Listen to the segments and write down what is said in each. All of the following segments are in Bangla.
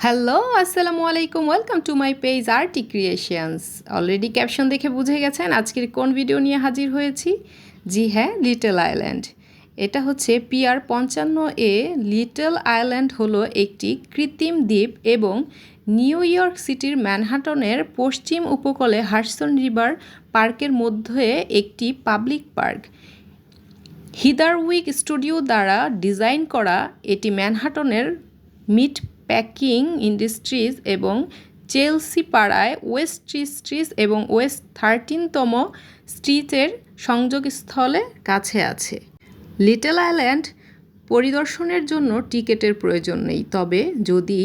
হ্যালো, আসসালামু আলাইকুম। Welcome to my page RT creations. Already caption দেখে বুঝে গেছেন আজকের কোন ভিডিও নিয়ে হাজির হয়েছি। জি হ্যাঁ, লিটল আইল্যান্ড। এটা হচ্ছে PR 55 লিটল আইল্যান্ড হলো একটি কৃত্রিম দ্বীপ এবং নিউ ইয়র্ক সিটির ম্যানহাটনের পশ্চিম উপকূলে হাডসন রিভার পার্কের মধ্যে একটি পাবলিক পার্ক। হিদারউইক স্টুডিও দ্বারা ডিজাইন করা এটি ম্যানহাটনের মিট প্যাকিং ইন্ডাস্ট্রিজ এবং চেলসি পাড়ায় ওয়েস্ট স্ট্রিট এবং ওয়েস্ট 13তম স্ট্রিটের সংযোগস্থলে কাছে আছে। লিটল আইল্যান্ড পরিদর্শনের জন্য টিকিটের প্রয়োজন নেই, তবে যদি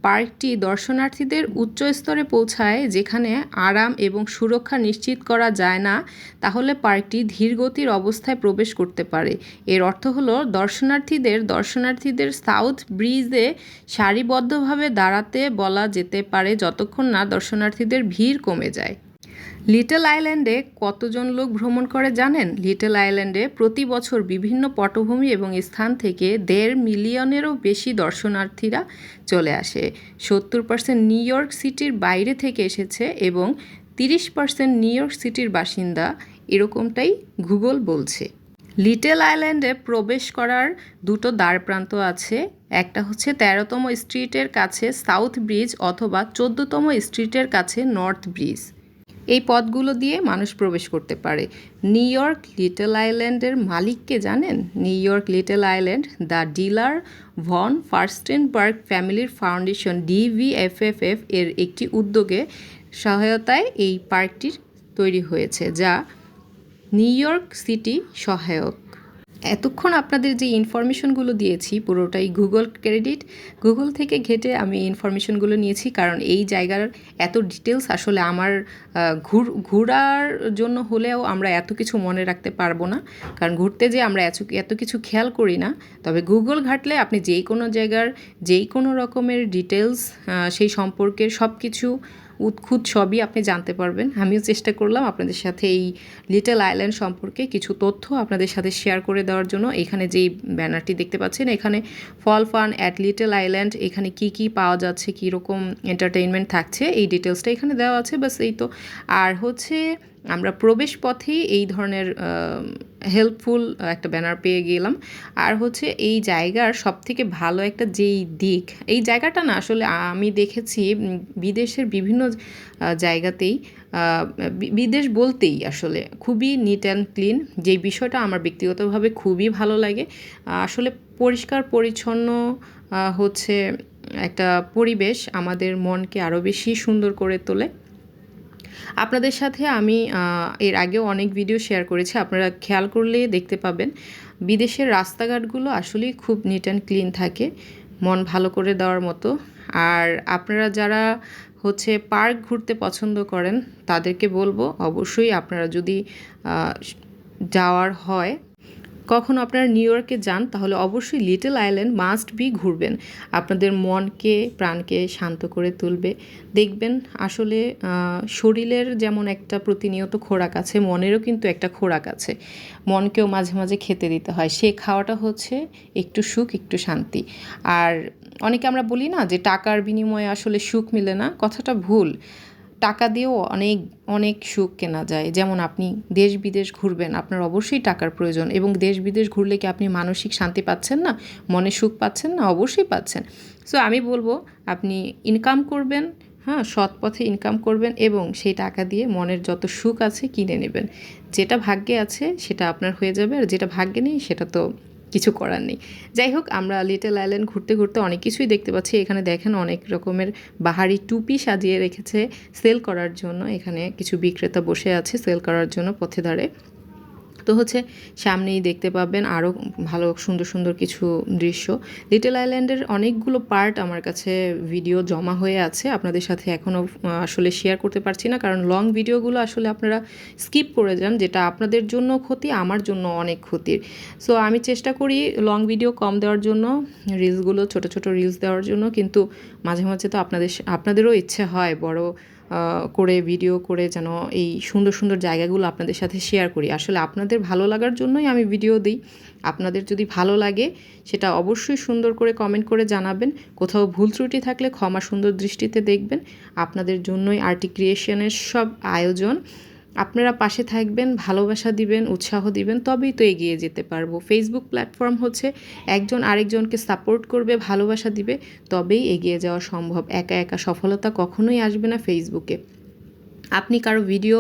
পার্কটি দর্শনার্থীদের উচ্চ স্তরে পৌঁছায় যেখানে আরাম এবং সুরক্ষা নিশ্চিত করা যায় না, তাহলে পার্কটি ধীরগতির অবস্থায় প্রবেশ করতে পারে। এর অর্থ হলো দর্শনার্থীদের সাউথ ব্রিজে সারিবদ্ধভাবে দাঁড়াতে বলা যেতে পারে যতক্ষণ না দর্শনার্থীদের ভিড় কমে যায়। লিটল আইল্যান্ডে কতজন লোক ভ্রমণ করে জানেন? লিটল আইল্যান্ডে প্রতি বছর বিভিন্ন পটভূমি এবং স্থান থেকে 1.5 মিলিয়নেরও বেশি দর্শনার্থীরা চলে আসে। 70% নিউ ইয়র্ক সিটির বাইরে থেকে এসেছে এবং 30% নিউ ইয়র্ক সিটির বাসিন্দা, এরকমটাই গুগল বলছে। লিটল আইল্যান্ডে প্রবেশ করার দুটো দ্বারপ্রান্ত আছে। একটা হচ্ছে 13তম স্ট্রিটের কাছে সাউথ ব্রিজ অথবা 14তম স্ট্রিটের কাছে নর্থ ব্রিজ। এই পথগুলো দিয়ে মানুষ প্রবেশ করতে পারে। নিউ ইয়র্ক লিটল আইল্যান্ডের মালিককে জানেন? New York Little Island the Diller von Furstenberg ফ্যামিলির ফাউন্ডেশন DVFFF এর একটি উদ্যোগে সহায়তায় এই পার্কটির তৈরি হয়েছে, যা নিউ ইয়র্ক সিটি সহায়ক। এতক্ষণ আপনাদের যে ইনফরমেশনগুলো দিয়েছি পুরোটাই গুগল ক্রেডিট। গুগল থেকে ঘেঁটে আমি ইনফরমেশনগুলো নিয়েছি, কারণ এই জায়গার এত ডিটেলস আসলে আমার ঘোরার জন্য হলেও আমরা এত কিছু মনে রাখতে পারবো না, কারণ ঘুরতে যে আমরা এত কিছু খেয়াল করি না। তবে গুগল ঘাটলে আপনি যেই কোনো জায়গার যেই কোনো রকমের ডিটেলস সেই সম্পর্কের সব কিছু উৎখুত সবই আপনি জানতে পারবেন। আমিও চেষ্টা করলাম আপনাদের সাথে এই লিটল আইল্যান্ড সম্পর্কে কিছু তথ্য আপনাদের সাথে শেয়ার করে দেওয়ার জন্য। এখানে যেই ব্যানারটি দেখতে পাচ্ছেন, এখানে ফল ফান অ্যাট লিটল আইল্যান্ড, এখানে কি কি পাওয়া যাচ্ছে, কীরকম এন্টারটেইনমেন্ট থাকছে, এই ডিটেলসটা এখানে দেওয়া আছে। বাস এই তো। আর হচ্ছে আমরা প্রবেশ পথেই এই ধরনের হেল্পফুল একটা ব্যানার পেয়ে গেলাম। আর হচ্ছে এই জায়গার সবথেকে ভালো একটা যেই দিক, এই জায়গাটা না আসলে আমি দেখেছি বিদেশের বিভিন্ন জায়গাতেই, বিদেশ বলতেই আসলে খুবই নিট অ্যান্ড ক্লিন, যেই বিষয়টা আমার ব্যক্তিগতভাবে খুবই ভালো লাগে। আসলে পরিষ্কার পরিচ্ছন্ন হচ্ছে একটা পরিবেশ আমাদের মনকে আরও বেশি সুন্দর করে তোলে। আপনাদের সাথে আমি এর আগেও অনেক ভিডিও শেয়ার করেছি, আপনারা খেয়াল করলে দেখতে পাবেন বিদেশের রাস্তাঘাটগুলো আসলেই খুব নিট অ্যান্ড ক্লিন থাকে, মন ভালো করে দেওয়ার মতো। আর আপনারা যারা হচ্ছে পার্ক ঘুরতে পছন্দ করেন তাদেরকে বলবো, অবশ্যই আপনারা যদি যাওয়ার হয়, কখনো আপনারা নিউ ইয়র্কে যান, তাহলে অবশ্যই লিটল আইল্যান্ড মাস্ট বি ঘুরবেন। আপনাদের মনকে প্রাণকে শান্ত করে তুলবে। দেখবেন আসলে শরীরের যেমন একটা প্রতিনিয়ত খোরাক আছে, মনেরও কিন্তু একটা খোরাক আছে। মনকেও মাঝে মাঝে খেতে দিতে হয়। সে খাওয়াটা হচ্ছে একটু সুখ, একটু শান্তি। আর অনেকে আমরা বলি না যে টাকার বিনিময়ে আসলে সুখ মিলে না, কথাটা ভুল। টাকা দিয়েও অনেক অনেক সুখ কেনা যায়। যেমন আপনি দেশ বিদেশ ঘুরবেন, আপনার অবশ্যই টাকার প্রয়োজন, এবং দেশ বিদেশ ঘুরলে কি আপনি মানসিক শান্তি পাচ্ছেন না, মনে সুখ পাচ্ছেন না? অবশ্যই পাচ্ছেন। সো আমি বলবো আপনি ইনকাম করবেন, হ্যাঁ, সৎ পথে ইনকাম করবেন এবং সেই টাকা দিয়ে মনের যত সুখ আছে কিনে নেবেন। যেটা ভাগ্যে আছে সেটা আপনার হয়ে যাবে, আর যেটা ভাগ্যে নেই সেটা তো কিছু করার নেই। যাই হোক, আমরা লিটল আইল্যান্ড ঘুরতে ঘুরতে অনেক কিছুই দেখতে পাচ্ছি। এখানে দেখেন অনেক রকমের বাহারি টুপি সাজিয়ে রেখেছে সেল করার জন্য। এখানে কিছু বিক্রেতা বসে আছে সেল করার জন্য পথে ধারে। তো হচ্ছে সামনেই দেখতে পাবেন আরও ভালো সুন্দর সুন্দর কিছু দৃশ্য। লিটল আইল্যান্ডের অনেকগুলো পার্ট আমার কাছে ভিডিও জমা হয়ে আছে, আপনাদের সাথে এখনও আসলে শেয়ার করতে পারছি না, কারণ লং ভিডিওগুলো আসলে আপনারা স্কিপ করে যান, যেটা আপনাদের জন্য ক্ষতি, আমার জন্য অনেক ক্ষতির। সো আমি চেষ্টা করি লং ভিডিও কম দেওয়ার জন্য, রিলসগুলো ছোট ছোট রিলস দেওয়ার জন্য, কিন্তু মাঝে মাঝে তো আপনাদেরও ইচ্ছে হয় বড় করে ভিডিও করে যেন এই সুন্দর সুন্দর জায়গাগুলো আপনাদের সাথে শেয়ার করি। আসলে আপনাদের ভালো লাগার জন্যই আমি ভিডিও দিই। আপনাদের যদি ভালো লাগে সেটা অবশ্যই সুন্দর করে কমেন্ট করে জানাবেন। কোথাও ভুল ত্রুটি থাকলে ক্ষমা সুন্দর দৃষ্টিতে দেখবেন। আপনাদের জন্যই আরটি ক্রিয়েশনের সব আয়োজন। আপনারা পাশে থাকবেন, ভালোবাসা দিবেন, উৎসাহ দিবেন, তবেই তো এগিয়ে যেতে পারবো। ফেসবুক প্ল্যাটফর্ম হচ্ছে একজন আরেকজনকে সাপোর্ট করবে, ভালোবাসা দিবে, তবেই এগিয়ে যাওয়া সম্ভব। একা একা সফলতা কখনোই আসবে না ফেসবুকে। আপনি কারো ভিডিও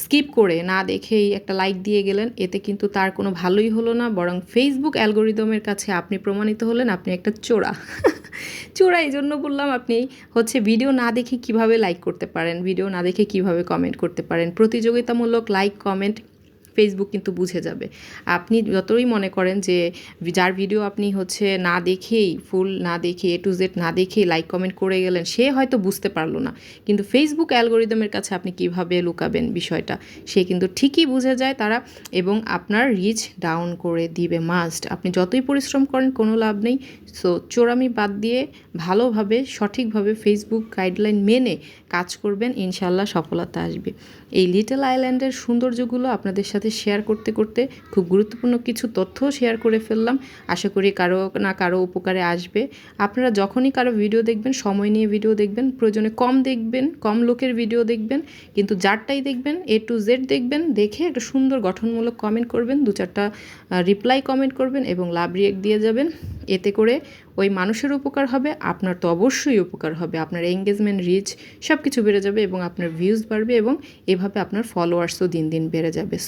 স্কিপ করে না দেখেই একটা লাইক দিয়ে গেলেন, এতে কিন্তু তার কোনো ভালোই হলো না, বরং ফেসবুক অ্যালগোরিদমের কাছে আপনি প্রমাণিত হলেন আপনি একটা চোরা। চোরা এই জন্য বললাম, আপনি হচ্ছে ভিডিও না দেখে কিভাবে লাইক করতে পারেন, ভিডিও না দেখে কিভাবে কমেন্ট করতে পারেন। প্রতিযোগিতামূলক লাইক কমেন্ট ফেসবুক কিন্তু বুঝে যাবে। আপনি যতই মনে করেন যে যার ভিডিও আপনি হচ্ছে না দেখেই, ফুল না দেখে, A to Z না দেখেই লাইক কমেন্ট করে গেলেন, সে হয়তো বুঝতে পারলো না, কিন্তু ফেসবুক অ্যালগোরিদমের কাছে আপনি কিভাবে লুকাবেন বিষয়টা, সে কিন্তু ঠিকই বুঝে যায় তারা, এবং আপনার রিচ ডাউন করে দিবে মাস্ট। আপনি যতই পরিশ্রম করেন কোনো লাভ নেই। সো চোরামি বাদ দিয়ে ভালোভাবে সঠিকভাবে ফেসবুক গাইডলাইন মেনে কাজ করবেন, ইনশাল্লাহ সফলতা আসবে। এই লিটল আইল্যান্ডের সৌন্দর্যগুলো আপনাদের সাথে শেয়ার করতে করতে খুব গুরুত্বপূর্ণ কিছু তথ্যও শেয়ার করে ফেললাম। আশা করি কারো না কারো উপকারে আসবে। আপনারা যখনই কারো ভিডিও দেখবেন সময় নিয়ে ভিডিও দেখবেন, প্রয়োজনে কম দেখবেন, কম লোকের ভিডিও দেখবেন, কিন্তু যারটাই দেখবেন A to Z দেখবেন, দেখে একটা সুন্দর গঠনমূলক কমেন্ট করবেন, 2-4টা রিপ্লাই কমেন্ট করবেন এবং লাভ রিয়েক্ট দিয়ে যাবেন। এতে করে ওই মানুষের উপকার হবে, আপনার তো অবশ্যই উপকার হবে। আপনার এঙ্গেজমেন্ট, রিচ সব কিছু বেড়ে যাবে এবং আপনার ভিউজ বাড়বে, এবং এভাবে আপনার ফলোয়ার্সও দিন দিন বেড়ে যাবে।